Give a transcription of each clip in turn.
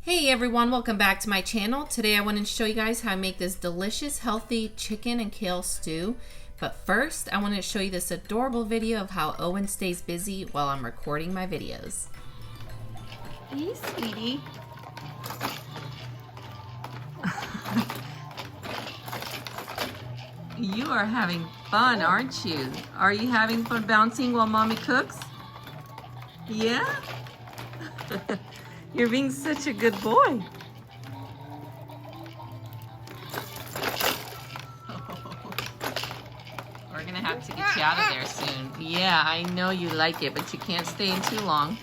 Hey everyone, welcome back to my channel. Today I wanted to show you guys how I make this delicious, healthy chicken and kale stew. But first, I wanted to show you this adorable video of how Owen stays busy while I'm recording my videos. Hey, sweetie. You are having fun, aren't you? Are you having fun bouncing while Mommy cooks? Yeah? You're being such a good boy. We're gonna have to get you out of there soon. Yeah, I know you like it, but you can't stay in too long.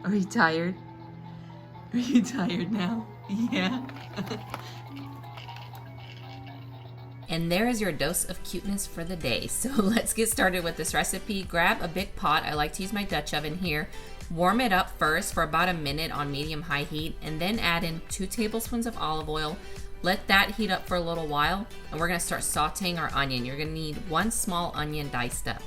Are you tired? Are you tired now? Yeah. And there is your dose of cuteness for the day. So let's get started with this recipe. Grab a big pot. I like to use my Dutch oven here. Warm it up first for about a minute on medium-high heat, and then add in 2 tablespoons of olive oil. Let that heat up for a little while, and we're gonna start sauteing our onion. You're gonna need 1 small onion diced up.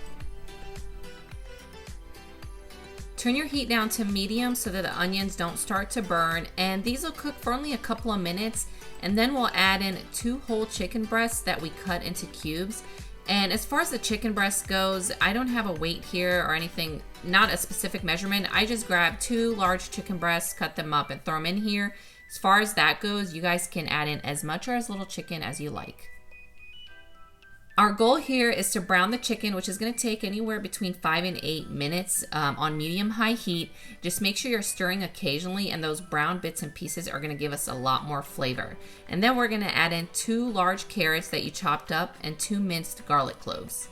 Turn your heat down to medium so that the onions don't start to burn, and these will cook for only a couple of minutes, and then we'll add in 2 whole chicken breasts that we cut into cubes. And as far as the chicken breast goes, I don't have a weight here or anything, not a specific measurement. I just grabbed 2 large chicken breasts, cut them up, and throw them in here. As far as that goes, you guys can add in as much or as little chicken as you like. Our goal here is to brown the chicken, which is going to take anywhere between 5 and 8 minutes on medium-high heat. Just make sure you're stirring occasionally, and those brown bits and pieces are going to give us a lot more flavor. And then we're going to add in 2 large carrots that you chopped up and 2 minced garlic cloves.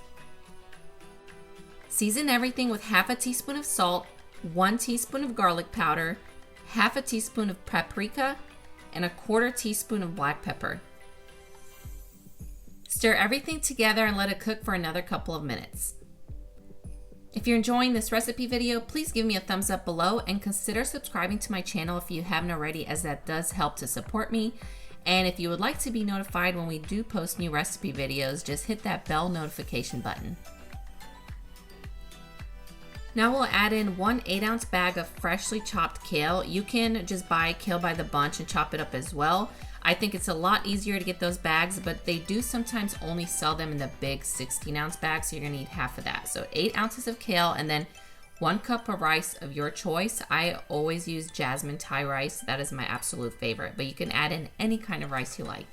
Season everything with half a teaspoon of salt, 1 teaspoon of garlic powder, half a teaspoon of paprika, and a 1/4 teaspoon of black pepper. Stir everything together and let it cook for another couple of minutes. If you're enjoying this recipe video, please give me a thumbs up below and consider subscribing to my channel if you haven't already, as that does help to support me. And if you would like to be notified when we do post new recipe videos, just hit that bell notification button. Now we'll add in 1 8-ounce bag of freshly chopped kale. You can just buy kale by the bunch and chop it up as well. I think it's a lot easier to get those bags, but they do sometimes only sell them in the big 16-ounce bag, so you're gonna need half of that. So 8 ounces of kale, and then 1 cup of rice of your choice. I always use jasmine Thai rice. That is my absolute favorite, but you can add in any kind of rice you like.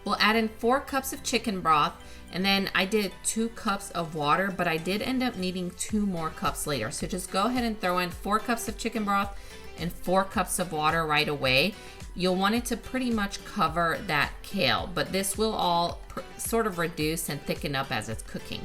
We'll add in 4 cups of chicken broth, and then I did 2 cups of water, but I did end up needing 2 more cups later. So just go ahead and throw in 4 cups of chicken broth and 4 cups of water right away. You'll want it to pretty much cover that kale, but this will all sort of reduce and thicken up as it's cooking.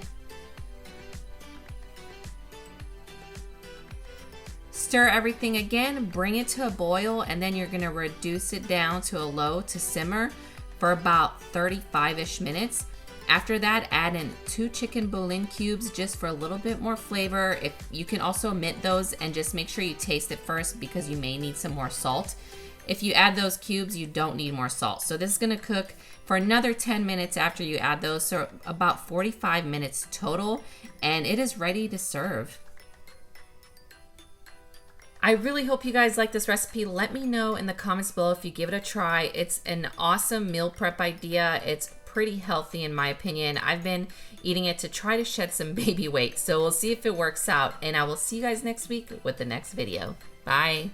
Stir everything again, bring it to a boil, and then you're gonna reduce it down to a low to simmer for about 35-ish minutes. After that, add in 2 chicken bouillon cubes just for a little bit more flavor. If you can also mint those, and just make sure you taste it first because you may need some more salt. If you add those cubes, you don't need more salt. So this is gonna cook for another 10 minutes after you add those, so about 45 minutes total, and it is ready to serve. I really hope you guys like this recipe. Let me know in the comments below if you give it a try. It's an awesome meal prep idea. It's pretty healthy in my opinion. I've been eating it to try to shed some baby weight, so we'll see if it works out, and I will see you guys next week with the next video. Bye.